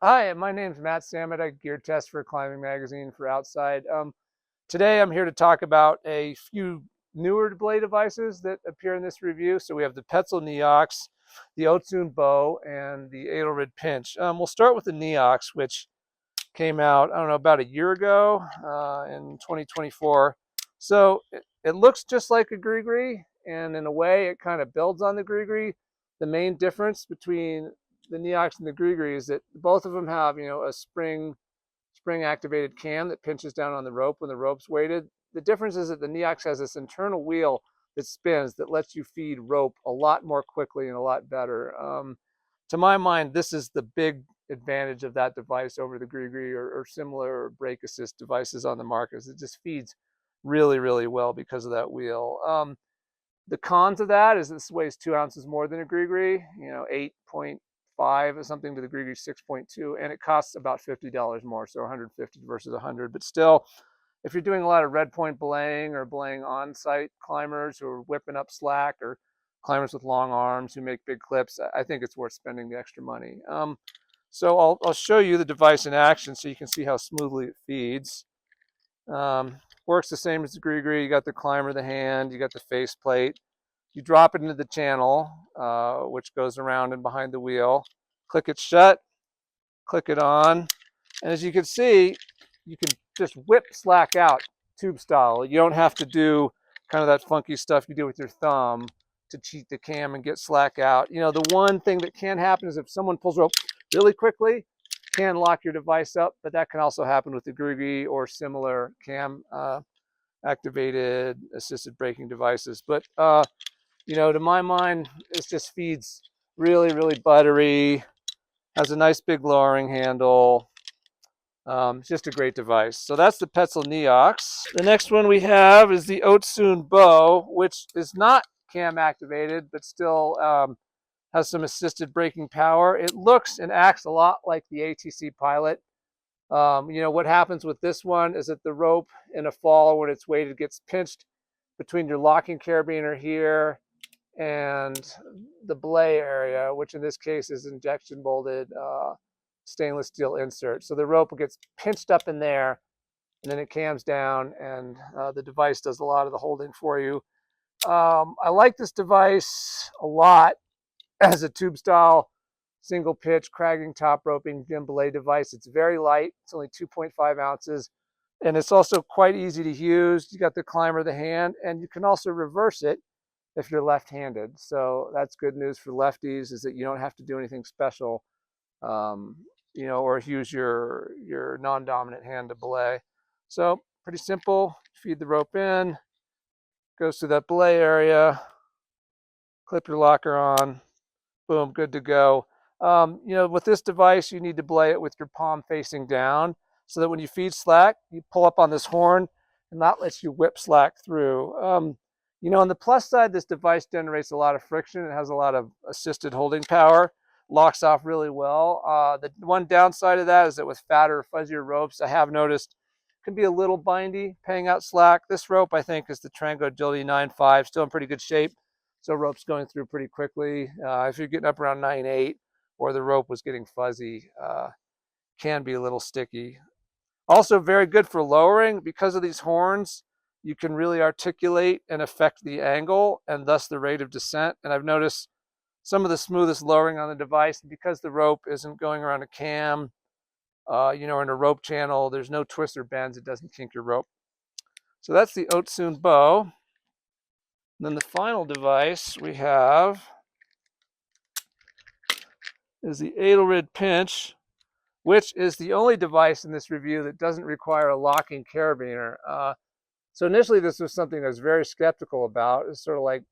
Hi, my name's Matt Samet. I gear test for Climbing Magazine for Outside. Today I'm here to talk about a few newer Belay devices that appear in this review. So we have the Petzl Neox, the Ocun Bow, and the Edelrid Pinch. We'll start with the Neox, which came out, I don't know, about a year ago in 2024. So it looks just like a gree-gree, and in a way it kind of builds on the gree-gree. The main difference between the Neox and the gree-gree is that both of them have, a spring activated cam that pinches down on the rope when the rope's weighted. The difference is that the Neox has this internal wheel that spins that lets you feed rope a lot more quickly and a lot better. To my mind, this is the big advantage of that device over the gree-gree or similar brake assist devices on the market. Is it just feeds really, really well because of that wheel. The cons of that is this weighs 2 ounces more than a gree-gree, 8.5 or something, to the gree-gree 6.2, and it costs about $50 more, so 150 versus 100. But still, if you're doing a lot of red point belaying or belaying on-site climbers who are whipping up slack, or climbers with long arms who make big clips, I think it's worth spending the extra money. So I'll show you the device in action so you can see how smoothly it feeds. Works the same as the gree-gree. You got the climber, the hand, you got the face plate. You drop it into the channel, which goes around and behind the wheel. Click it shut, click it on, and as you can see, you can just whip slack out tube style. You don't have to do kind of that funky stuff you do with your thumb to cheat the cam and get slack out. The one thing that can happen is if someone pulls rope really quickly, can lock your device up, but that can also happen with the gree-gree or similar cam activated assisted braking devices. But to my mind, it just feeds really, really buttery, has a nice big lowering handle. It's just a great device. So that's the Petzl Neox. The next one we have is the Ocun Bow, which is not cam activated, but still has some assisted braking power. It looks and acts a lot like the ATC Pilot. What happens with this one is that the rope in a fall, when it's weighted, gets pinched between your locking carabiner here and the belay area, which in this case is injection molded stainless steel insert. So the rope gets pinched up in there, and then it cams down, and the device does a lot of the holding for you. I like this device a lot as a tube style single pitch cragging top roping gym belay device. It's very light. It's only 2.5 ounces, and it's also quite easy to use. You got the climber, the hand, and you can also reverse it if you're left-handed. So that's good news for lefties, is that you don't have to do anything special, or use your non-dominant hand to belay. So pretty simple. Feed the rope in, goes to that belay area, clip your locker on, boom, good to go. With this device, you need to belay it with your palm facing down so that when you feed slack, you pull up on this horn and that lets you whip slack through. On the plus side, this device generates a lot of friction. It has a lot of assisted holding power, locks off really well. The one downside of that is that with fatter, fuzzier ropes, I have noticed can be a little bindy, paying out slack. This rope, I think, is the Trango Agility 9.5, still in pretty good shape. So rope's going through pretty quickly. If you're getting up around 9.8 or the rope was getting fuzzy, can be a little sticky. Also very good for lowering. Because of these horns, you can really articulate and affect the angle and thus the rate of descent. And I've noticed some of the smoothest lowering on the device, because the rope isn't going around a cam, in a rope channel, there's no twists or bends, it doesn't kink your rope. So that's the Ocun Bow. And then the final device we have is the Edelrid Pinch, which is the only device in this review that doesn't require a locking carabiner. So initially this was something I was very skeptical about. It's sort of like,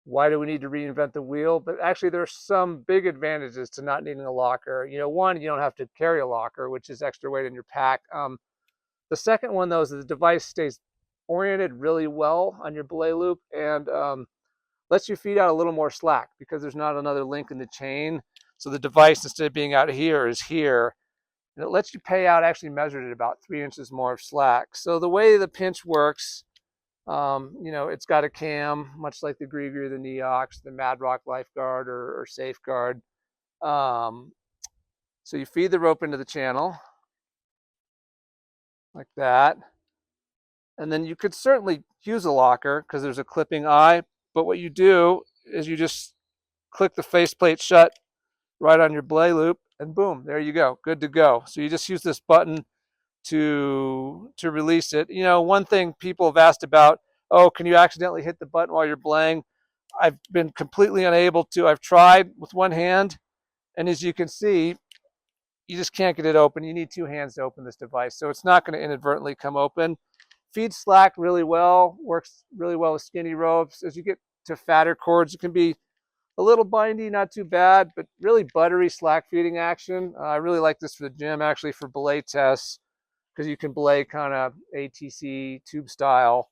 why do we need to reinvent the wheel? But actually there's some big advantages to not needing a locker. One, you don't have to carry a locker, which is extra weight in your pack. The second one, though, is that the device stays oriented really well on your belay loop and lets you feed out a little more slack because there's not another link in the chain. So the device, instead of being out here, is here. And it lets you pay out, actually measured at about 3 inches more of slack. So the way the Pinch works, it's got a cam, much like the gree-gree, the Neox, the Mad Rock Lifeguard or Safeguard. So So you feed the rope into the channel like that. And then you could certainly use a locker because there's a clipping eye, but what you do is you just click the faceplate shut right on your belay loop, and boom, there you go, good to go. So you just use this button to release it. You know, one thing people have asked about, oh, can you accidentally hit the button while you're belaying? I've been completely unable to. I've tried with one hand, and as you can see, you just can't get it open. You need two hands to open this device, so it's not going to inadvertently come open. Feeds slack really well, works really well with skinny ropes. As you get to fatter cords, it can be a little bindy, not too bad, but really buttery slack feeding action. I really like this for the gym, actually, for belay tests, because you can belay kind of ATC tube style,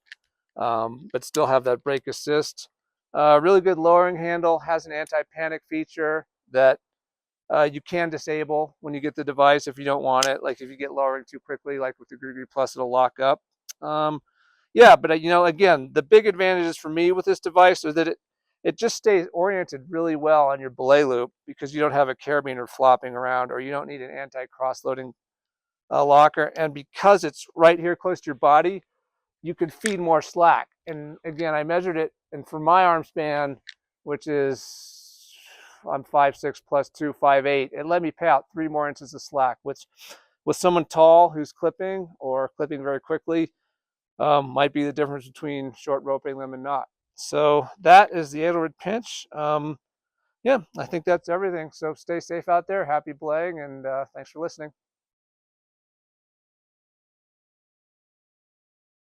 but still have that brake assist. Really good lowering handle, has an anti-panic feature that you can disable when you get the device if you don't want it. Like if you get lowering too quickly, like with the Gree Plus, it'll lock up. Yeah, but you know, again, the big advantages for me with this device are that it just stays oriented really well on your belay loop because you don't have a carabiner flopping around, or you don't need an anti-cross-loading locker. And because it's right here close to your body, you can feed more slack. And again, I measured it, and for my arm span, which is I'm 5'6" plus 2, 5'8", it let me pay out 3 more inches of slack, which with someone tall who's clipping or clipping very quickly might be the difference between short roping them and not. So that is the Edelrid Pinch. Yeah, I think that's everything. So stay safe out there. Happy belaying, and thanks for listening.